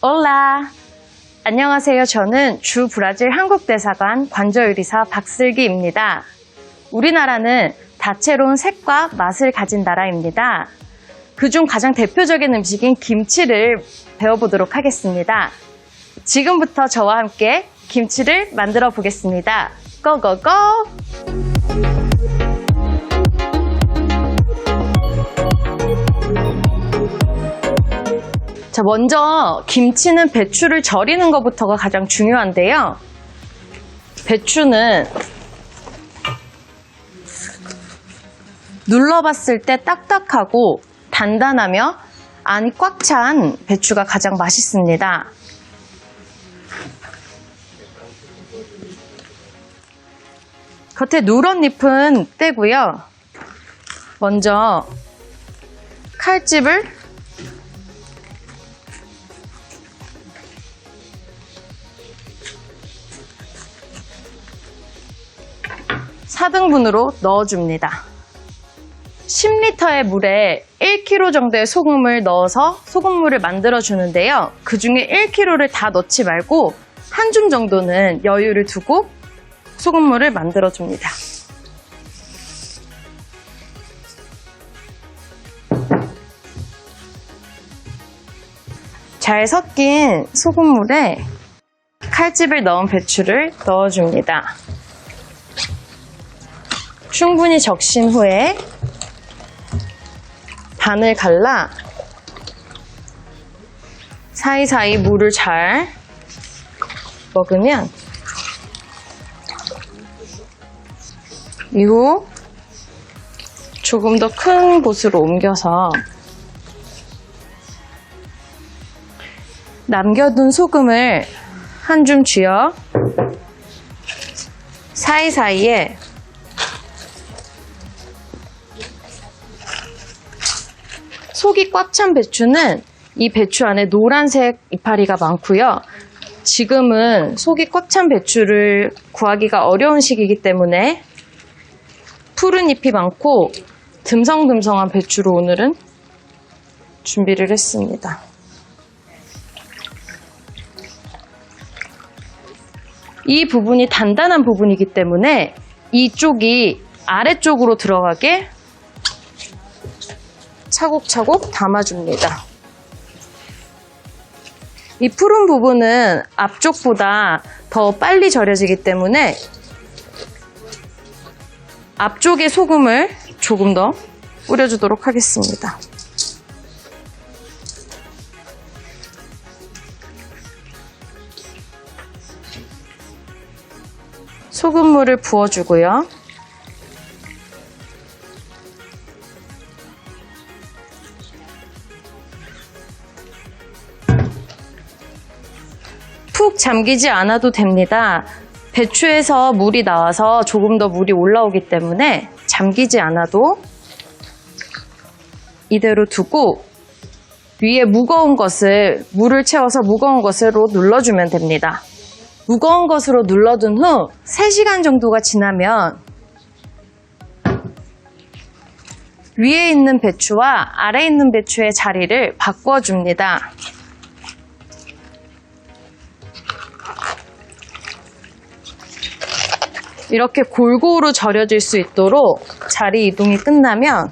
올라! 안녕하세요. 저는 주 브라질 한국대사관 관저요리사 박슬기입니다. 우리나라는 다채로운 색과 맛을 가진 나라입니다. 그중 가장 대표적인 음식인 김치를 배워보도록 하겠습니다. 지금부터 저와 함께 김치를 만들어 보겠습니다. 고고고! 자, 먼저 김치는 배추를 절이는 것부터가 가장 중요한데요. 배추는 눌러봤을 때 딱딱하고 단단하며 안이 꽉 찬 배추가 가장 맛있습니다. 겉에 누런 잎은 떼고요. 먼저 칼집을 (4등분으로) 넣어줍니다. 10리터의 물에 1kg 정도의 소금을 넣어서 소금물을 만들어 주는데요. 그 중에 1kg를 다 넣지 말고 한 줌 정도는 여유를 두고 소금물을 만들어 줍니다. 잘 섞인 소금물에 칼집을 넣은 배추를 넣어줍니다. 충분히 적신 후에 반을 갈라 사이사이 물을 잘 먹으면 이후 조금 더 큰 곳으로 옮겨서 남겨둔 소금을 한 줌 쥐어 사이사이에 속이 꽉 찬 배추는 이 배추 안에 노란색 이파리가 많고요. 지금은 속이 꽉 찬 배추를 구하기가 어려운 시기이기 때문에 푸른 잎이 많고 듬성듬성한 배추로 오늘은 준비를 했습니다. 이 부분이 단단한 부분이기 때문에 이쪽이 아래쪽으로 들어가게 차곡차곡 담아줍니다. 이 푸른 부분은 앞쪽보다 더 빨리 절여지기 때문에 앞쪽에 소금을 조금 더 뿌려주도록 하겠습니다. 소금물을 부어주고요. 푹 잠기지 않아도 됩니다. 배추에서 물이 나와서 조금 더 물이 올라오기 때문에 잠기지 않아도 이대로 두고 위에 무거운 것을 물을 채워서 무거운 것으로 눌러주면 됩니다. 무거운 것으로 눌러둔 후 3시간 정도가 지나면 위에 있는 배추와 아래에 있는 배추의 자리를 바꿔줍니다. 이렇게 골고루 절여질 수 있도록 자리 이동이 끝나면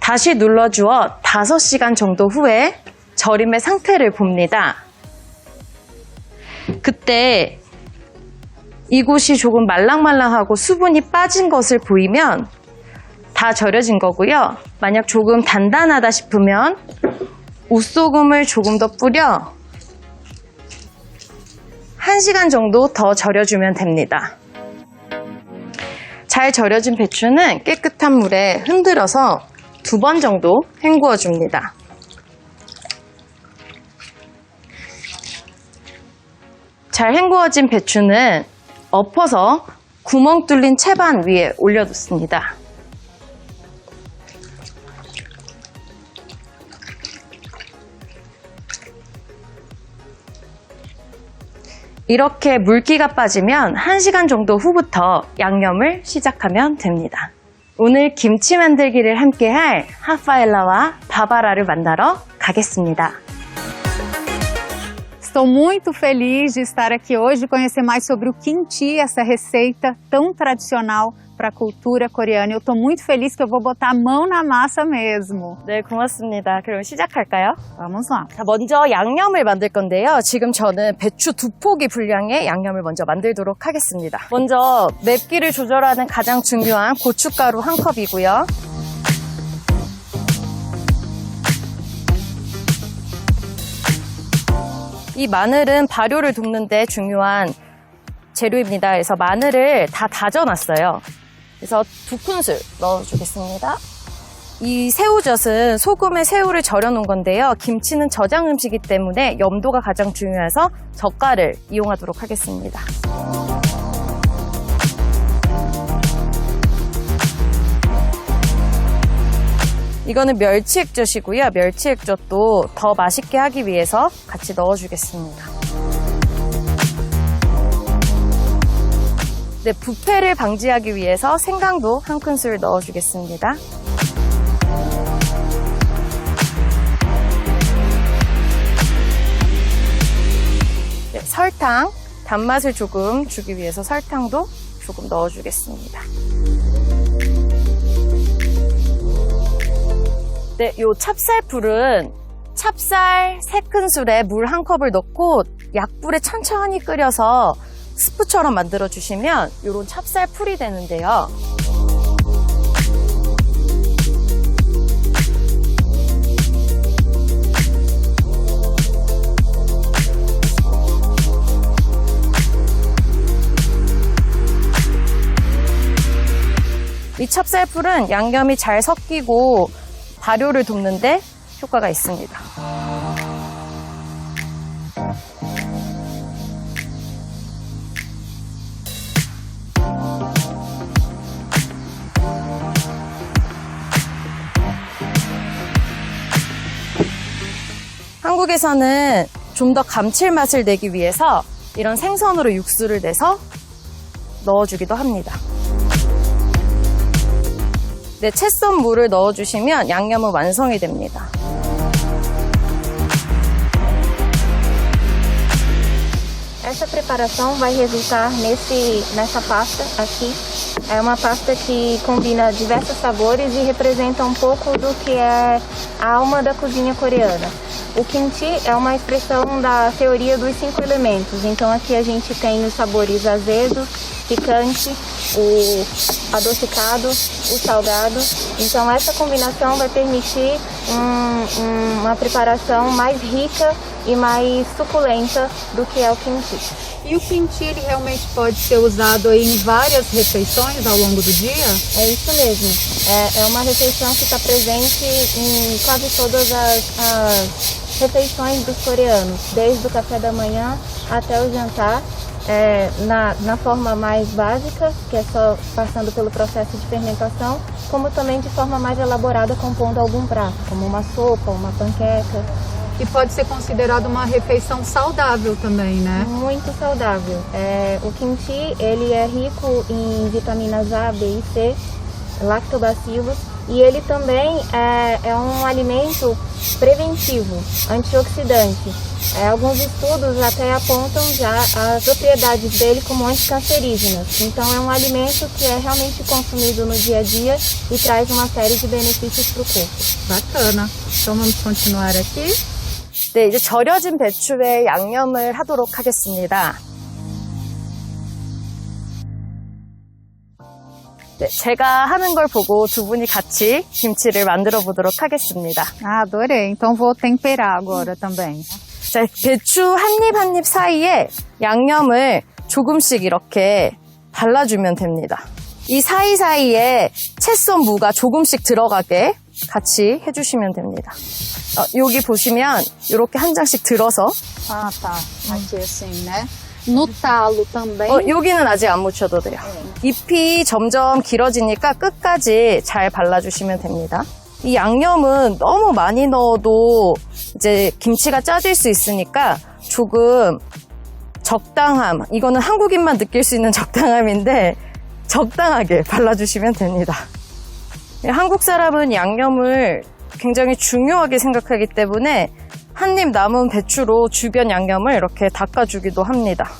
다시 눌러주어 5시간 정도 후에 절임의 상태를 봅니다. 그때 이곳이 조금 말랑말랑하고 수분이 빠진 것을 보이면 다 절여진 거고요. 만약 조금 단단하다 싶으면 웃소금을 조금 더 뿌려 1시간 정도 더 절여주면 됩니다. 잘 절여진 배추는 깨끗한 물에 흔들어서 2번 정도 헹구어 줍니다. 잘 헹구어진 배추는 엎어서 구멍 뚫린 채반 위에 올려놓습니다. 이렇게 물기가 빠지면 1시간 정도 후부터 양념을 시작하면 됩니다. 오늘 김치 만들기를 함께할 하파엘라와 바바라를 만나러 가겠습니다. Estou muito feliz de estar aqui hoje e conhecer mais sobre o kimchi, essa receita tão tradicional para a cultura coreana. Eu estou muito feliz que eu vou botar a mão na massa mesmo. 네, 고맙습니다. 그럼 시작할까요? Vamos lá. 자, 먼저 양념을 만들 건데요. 지금 저는 배추 2포기 분량의 양념을 먼저 만들도록 하겠습니다. 먼저 맵기를 조절하는 가장 중요한 고춧가루 1컵이고요. 이 마늘은 발효를 돕는 데 중요한 재료입니다. 그래서 마늘을 다 다져놨어요. 그래서 2큰술 넣어주겠습니다. 이 새우젓은 소금에 새우를 절여놓은 건데요. 김치는 저장 음식이기 때문에 염도가 가장 중요해서 젓갈을 이용하도록 하겠습니다. 이거는 멸치액젓이고요. 멸치액젓도 더 맛있게 하기 위해서 같이 넣어주겠습니다. 네, 부패를 방지하기 위해서 생강도 1큰술 넣어주겠습니다. 네, 설탕, 단맛을 조금 주기 위해서 설탕도 조금 넣어주겠습니다. 네, 요 찹쌀풀은 찹쌀 3큰술에 물 1컵을 넣고 약불에 천천히 끓여서 스프처럼 만들어주시면 요런 찹쌀풀이 되는데요. 이 찹쌀풀은 양념이 잘 섞이고 발효를 돕는데 효과가 있습니다. 한국에서는 좀 더 감칠맛을 내기 위해서 이런 생선으로 육수를 내서 넣어주기도 합니다. 네, 채 썬 물을 넣어주시면 양념은 완성이 됩니다. Essa preparação vai resultar nessa pasta aqui. É uma pasta que combina diversos sabores e representa um pouco do que é a alma da cozinha coreana. O kimchi é uma expressão da teoria dos 5 elementos. Então aqui a gente tem os sabores azedo, picante, o adocicado, o salgado. Então essa combinação vai permitir uma preparação mais rica e mais suculenta do que é o kimchi. E o kimchi, ele realmente pode ser usado aí em várias refeições ao longo do dia? É isso mesmo. É uma refeição que está presente em quase todas as refeições dos coreanos, desde o café da manhã até o jantar. Na forma mais básica, que é só passando pelo processo de fermentação, como também de forma mais elaborada, compondo algum prato, como uma sopa, uma panqueca. E pode ser considerado uma refeição saudável também, né? Muito saudável. O kimchi, ele é rico em vitaminas A, B e C, lactobacilos, e ele também é um alimento preventivo, antioxidante. Alguns estudos até apontam já as propriedades dele como anticancerígenas. Então é um alimento que é realmente consumido no dia a dia e traz uma série de benefícios para o corpo. Bacana. Então vamos continuar aqui. 네, 이제 절여진 배추에 양념을 하도록 하겠습니다. 네, 제가 하는 걸 보고 두 분이 같이 김치를 만들어 보도록 하겠습니다. Ah, adorei. Então vou temperar agora também. 자, 배추 한 입 한 입 사이에 양념을 조금씩 이렇게 발라주면 됩니다. 이 사이사이에 채 썬 무가 조금씩 들어가게 같이 해주시면 됩니다. 여기 보시면 이렇게 한 장씩 들어서 Ah, tá. Aqui assim, né? No talo também. 여기는 아직 안 묻혀도 돼요. 잎이 점점 길어지니까 끝까지 잘 발라주시면 됩니다. 이 양념은 너무 많이 넣어도 이제 김치가 짜질 수 있으니까 조금 적당함, 이거는 한국인만 느낄 수 있는 적당함인데 적당하게 발라주시면 됩니다. 한국 사람은 양념을 굉장히 중요하게 생각하기 때문에 한 입 남은 배추로 주변 양념을 이렇게 닦아주기도 합니다.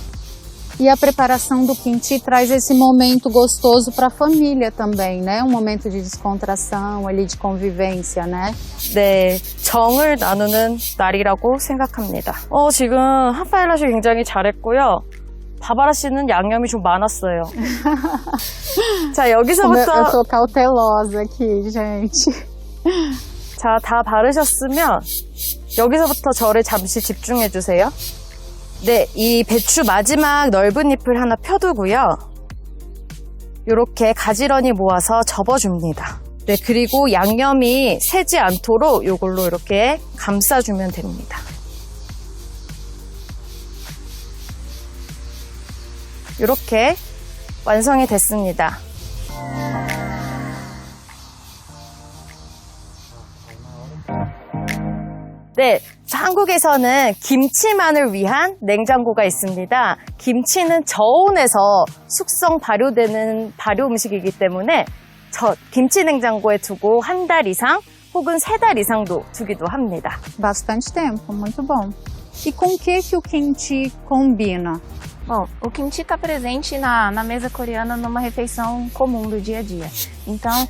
E a preparação do kimchi traz esse momento gostoso para a família também, né? Um momento de descontração, ali de convivência, né? 네, 정을 나누는 날이라고 생각합니다. 지금 하파엘라 씨 굉장히 잘했고요. 바바라 씨는 양념이 좀 많았어요. 자, Eu 여기서부터 tô cautelosa aqui, gente. 자, 다 바르셨으면 여기서부터 저를 잠시 집중해 주세요. 네, 이 배추 마지막 넓은 잎을 하나 펴두고요. 이렇게 가지런히 모아서 접어줍니다. 네, 그리고 양념이 새지 않도록 이걸로 이렇게 감싸주면 됩니다. 이렇게 완성이 됐습니다. 네, 한국에서는 김치만을 위한 냉장고가 있습니다. 김치는 저온에서 숙성 발효되는 발효 음식이기 때문에 김치 냉장고에 두고 한 달 이상 혹은 3달 이상도 두기도 합니다. Bastante tempo, muito bom. E com o que o kimchi combina? Bom, o kimchi está presente na mesa coreana numa refeição comum do dia a dia. Então,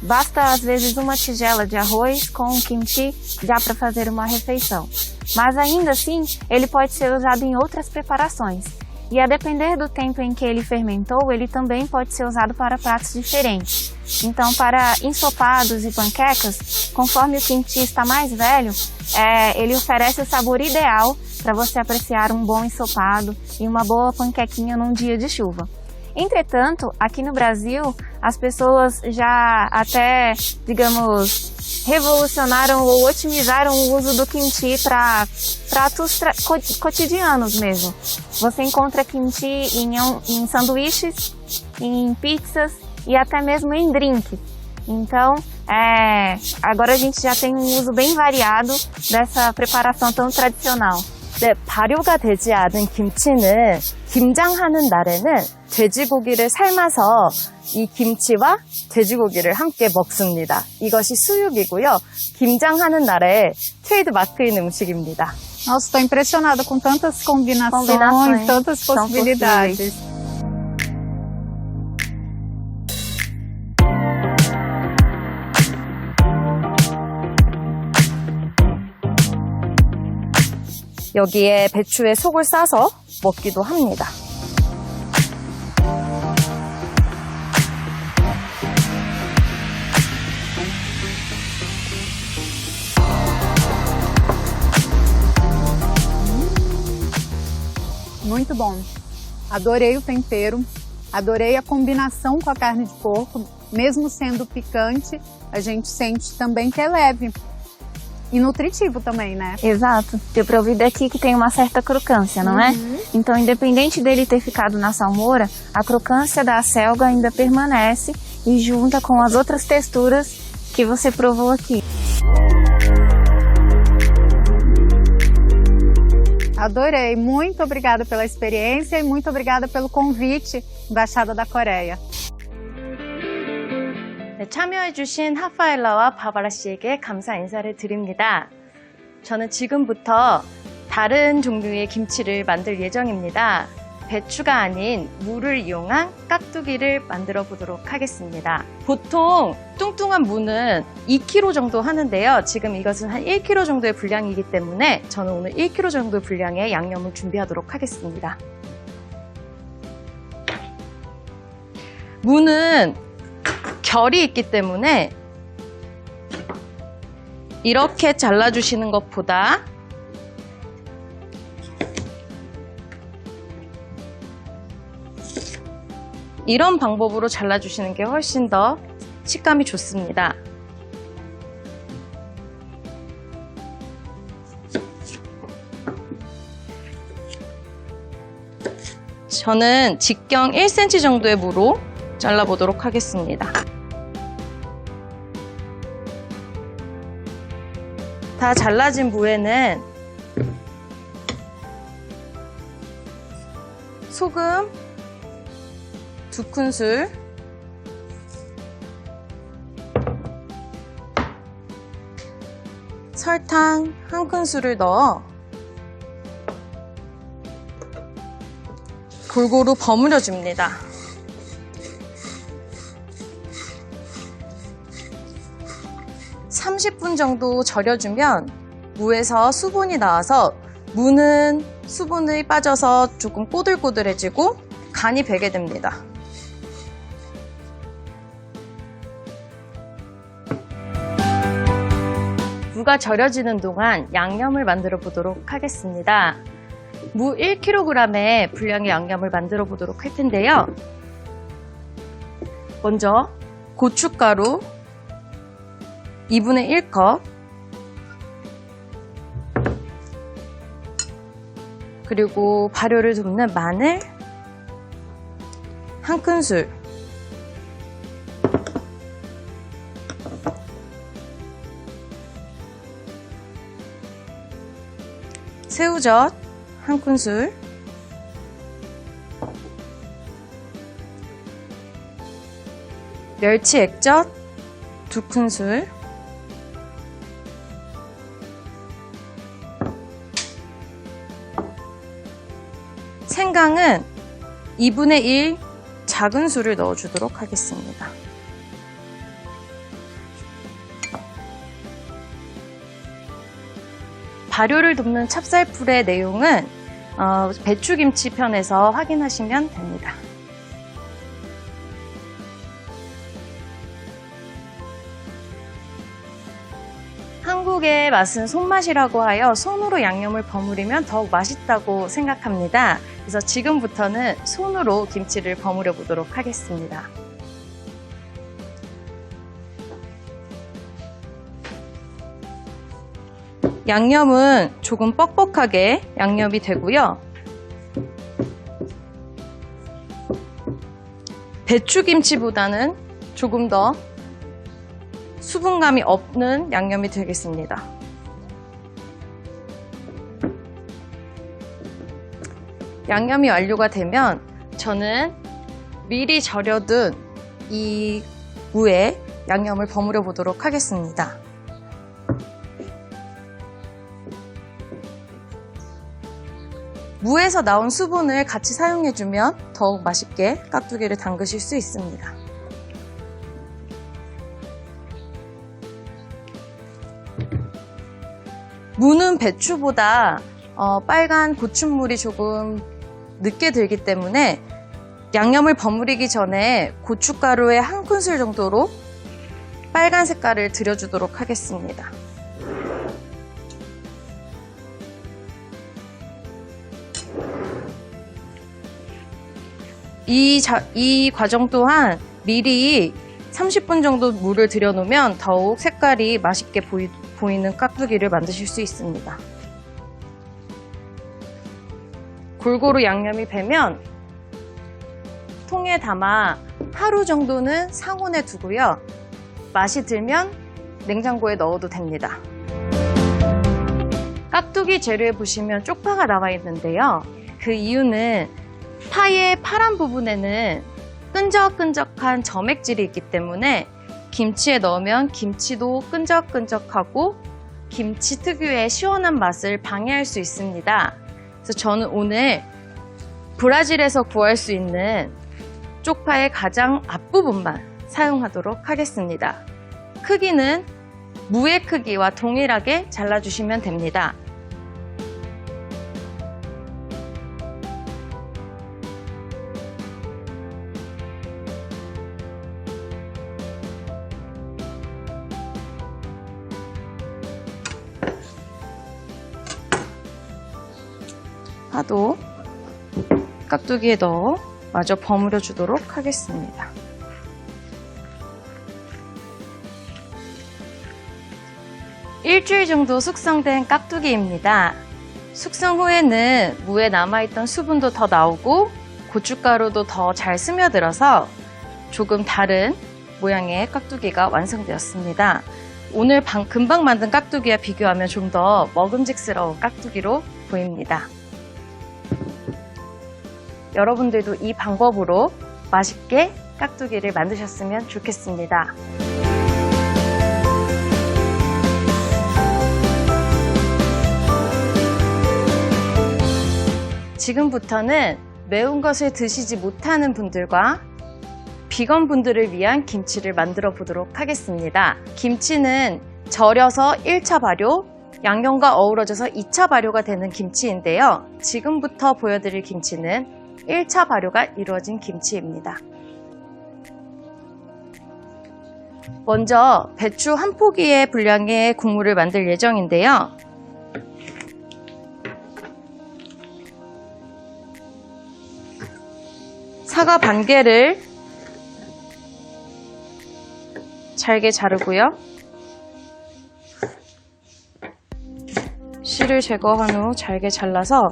basta às vezes uma tigela de arroz com kimchi já para fazer uma refeição. Mas ainda assim, ele pode ser usado em outras preparações. E a depender do tempo em que ele fermentou, ele também pode ser usado para pratos diferentes. Então, para ensopados e panquecas, conforme o kimchi está mais velho, ele oferece o sabor ideal para você apreciar um bom ensopado e uma boa panquequinha num dia de chuva. Entretanto, aqui no Brasil, as pessoas já até, digamos, revolucionaram ou otimizaram o uso do kimchi para pratos cotidianos mesmo. Você encontra kimchi em sanduíches, em pizzas e até mesmo em drinks. Então, agora a gente já tem um uso bem variado dessa preparação tão tradicional. 네, 발효가 되지 않은 김치는 김장하는 날에는 돼지고기를 삶아서 이 김치와 돼지고기를 함께 먹습니다. 이것이 수육이고요. 김장하는 날에 트레이드 마크인 음식입니다. Nossa, estou impressionada com tantas combinações. Tantas São possibilidades. 여기에 배추에 속을 싸서 먹기도 합니다. Muito bom. Adorei o tempero, adorei a combinação com a carne de porco. Mesmo sendo picante, a gente sente também que é leve. E nutritivo também, né? Exato. Deu pra ouvir daqui que tem uma certa crocância, não é? Então, independente dele ter ficado na salmoura, a crocância da acelga ainda permanece e junta com as outras texturas que você provou aqui. Adorei. Muito obrigada pela experiência e muito obrigada pelo convite, Embaixada da Coreia. 네, 참여해주신 하파엘라와 바바라 씨에게 감사 인사를 드립니다. 저는 지금부터 다른 종류의 김치를 만들 예정입니다. 배추가 아닌 무를 이용한 깍두기를 만들어 보도록 하겠습니다. 보통 뚱뚱한 무는 2kg 정도 하는데요. 지금 이것은 한 1kg 정도의 분량이기 때문에 저는 오늘 1kg 정도의 분량의 양념을 준비하도록 하겠습니다. 무는 결이 있기 때문에 이렇게 잘라주시는 것보다 이런 방법으로 잘라주시는 게 훨씬 더 식감이 좋습니다. 저는 직경 1cm 정도의 무로 잘라보도록 하겠습니다. 다 잘라진 무에는 소금 2큰술, 설탕 1큰술을 넣어 골고루 버무려 줍니다. (30분) 정도 절여주면 무에서 수분이 나와서 무는 수분이 빠져서 조금 꼬들꼬들해지고 간이 배게 됩니다. 무가 절여지는 동안 양념을 만들어 보도록 하겠습니다. 무 1kg의 분량의 양념을 만들어 보도록 할 텐데요. 먼저 고춧가루 2분의 1컵, 그리고 발효를 돕는 마늘 1큰술, 새우젓 1큰술, 멸치 액젓 2큰술, 생강은 2분의 1 작은 술을 넣어주도록 하겠습니다. 발효를 돕는 찹쌀풀의 내용은 배추김치 편에서 확인하시면 됩니다. 한국의 맛은 손맛이라고 하여 손으로 양념을 버무리면 더욱 맛있다고 생각합니다. 그래서 지금부터는 손으로 김치를 버무려 보도록 하겠습니다. 양념은 조금 뻑뻑하게 양념이 되고요. 배추김치보다는 조금 더 수분감이 없는 양념이 되겠습니다. 양념이 완료가 되면 저는 미리 절여둔 이 무에 양념을 버무려 보도록 하겠습니다. 무에서 나온 수분을 같이 사용해주면 더욱 맛있게 깍두기를 담그실 수 있습니다. 무는 배추보다 빨간 고춧물이 조금 늦게 들기 때문에 양념을 버무리기 전에 고춧가루에 1큰술 정도로 빨간 색깔을 들여주도록 하겠습니다. 이 과정 또한 미리 30분 정도 물을 들여놓으면 더욱 색깔이 맛있게 보이는 깍두기를 만드실 수 있습니다. 골고루 양념이 배면 통에 담아 하루 정도는 상온에 두고요. 맛이 들면 냉장고에 넣어도 됩니다. 깍두기 재료에 보시면 쪽파가 나와 있는데요. 그 이유는 파의 파란 부분에는 끈적끈적한 점액질이 있기 때문에 김치에 넣으면 김치도 끈적끈적하고 김치 특유의 시원한 맛을 방해할 수 있습니다. 그래서 저는 오늘 브라질에서 구할 수 있는 쪽파의 가장 앞부분만 사용하도록 하겠습니다. 크기는 무의 크기와 동일하게 잘라주시면 됩니다. 파도 깍두기에 넣어 마저 버무려 주도록 하겠습니다. 일주일 정도 숙성된 깍두기입니다. 숙성 후에는 무에 남아있던 수분도 더 나오고 고춧가루도 더 잘 스며들어서 조금 다른 모양의 깍두기가 완성되었습니다. 오늘 금방 만든 깍두기와 비교하면 좀 더 먹음직스러운 깍두기로 보입니다. 여러분들도 이 방법으로 맛있게 깍두기를 만드셨으면 좋겠습니다. 지금부터는 매운 것을 드시지 못하는 분들과 비건 분들을 위한 김치를 만들어 보도록 하겠습니다. 김치는 절여서 1차 발효, 양념과 어우러져서 2차 발효가 되는 김치인데요. 지금부터 보여드릴 김치는 1차 발효가 이루어진 김치입니다. 먼저 배추 한 포기의 분량의 국물을 만들 예정인데요. 사과 반 개를 잘게 자르고요. 씨를 제거한 후 잘게 잘라서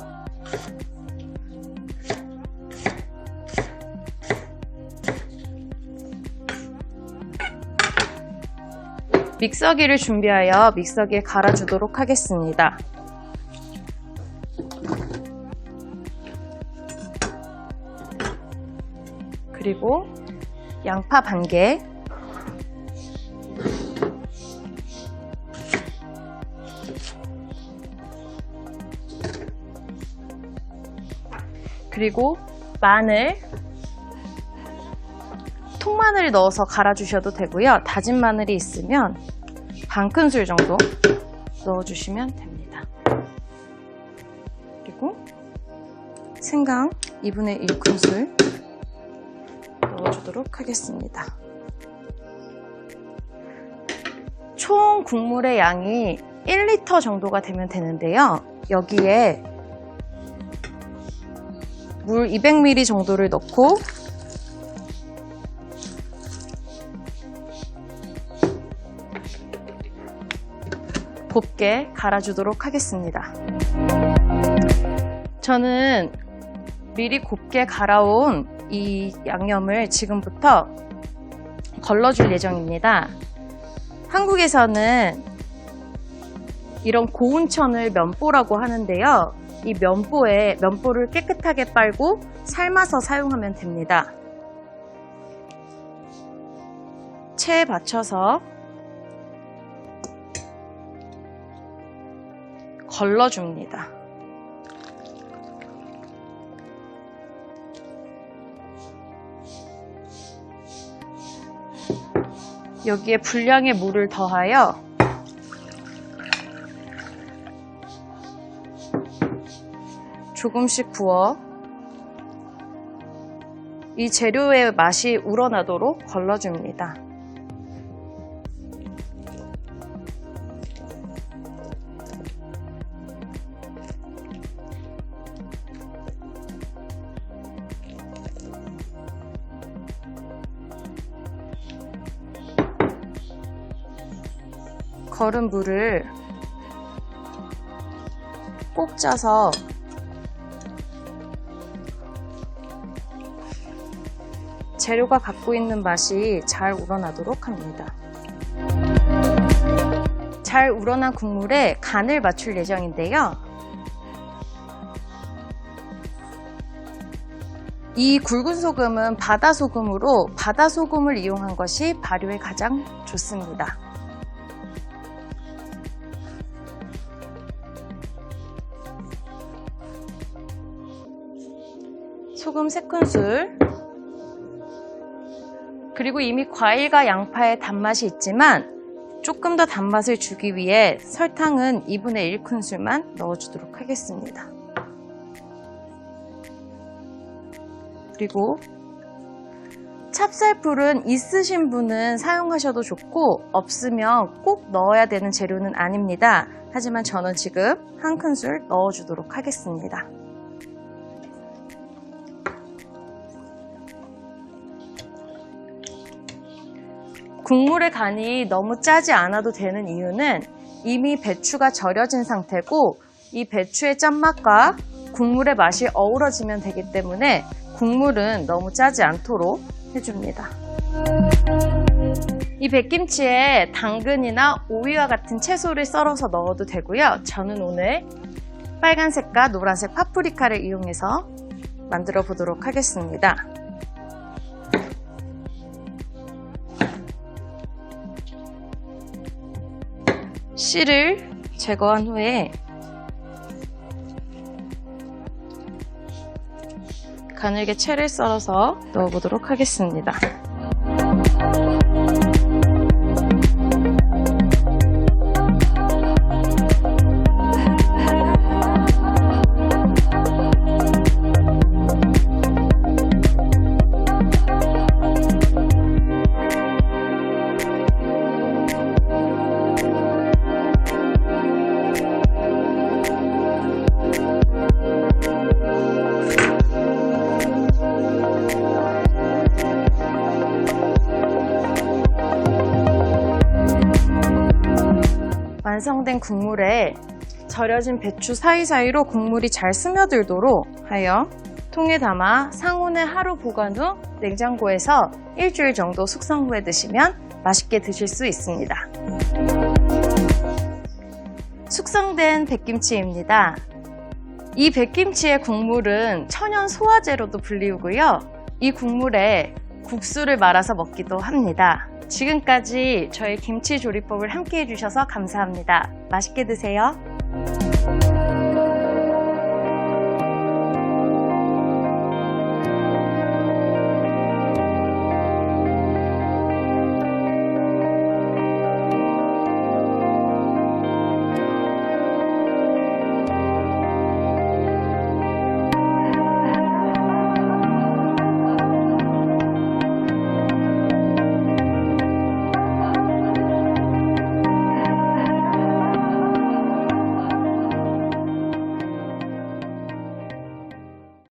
믹서기를 준비하여 믹서기에 갈아주도록 하겠습니다. 그리고 양파 반 개, 그리고 마늘, 통마늘을 넣어서 갈아주셔도 되고요. 다진 마늘이 있으면 반 큰술 정도 넣어주시면 됩니다. 그리고 생강 2분의 1큰술 넣어주도록 하겠습니다. 총 국물의 양이 1리터 정도가 되면 되는데요. 여기에 물 200ml 정도를 넣고 곱게 갈아주도록 하겠습니다. 저는 미리 곱게 갈아온 이 양념을 지금부터 걸러줄 예정입니다. 한국에서는 이런 고운천을 면보라고 하는데요. 이 면보를 깨끗하게 빨고 삶아서 사용하면 됩니다. 체에 받쳐서 걸러줍니다. 여기에 분량의 물을 더하여 조금씩 부어 이 재료의 맛이 우러나도록 걸러줍니다. 걸은 물을 꼭 짜서 재료가 갖고 있는 맛이 잘 우러나도록 합니다. 잘 우러난 국물에 간을 맞출 예정인데요. 이 굵은 소금은 바다소금으로 바다소금을 이용한 것이 발효에 가장 좋습니다. 소금 3큰술, 그리고 이미 과일과 양파에 단맛이 있지만 조금 더 단맛을 주기 위해 설탕은 2분의 1큰술만 넣어주도록 하겠습니다. 그리고 찹쌀풀은 있으신 분은 사용하셔도 좋고 없으면 꼭 넣어야 되는 재료는 아닙니다. 하지만 저는 지금 1큰술 넣어주도록 하겠습니다. 국물의 간이 너무 짜지 않아도 되는 이유는 이미 배추가 절여진 상태고 이 배추의 짠맛과 국물의 맛이 어우러지면 되기 때문에 국물은 너무 짜지 않도록 해줍니다. 이 백김치에 당근이나 오이와 같은 채소를 썰어서 넣어도 되고요. 저는 오늘 빨간색과 노란색 파프리카를 이용해서 만들어 보도록 하겠습니다. 씨를 제거한 후에 가늘게 채를 썰어서 넣어보도록 하겠습니다. 완성된 국물에 절여진 배추 사이사이로 국물이 잘 스며들도록 하여 통에 담아 상온에 하루 보관 후 냉장고에서 일주일 정도 숙성 후에 드시면 맛있게 드실 수 있습니다. 숙성된 백김치입니다. 이 백김치의 국물은 천연 소화제로도 불리우고요. 이 국물에 국수를 말아서 먹기도 합니다. 지금까지 저의 김치 조리법을 함께 해주셔서 감사합니다. 맛있게 드세요.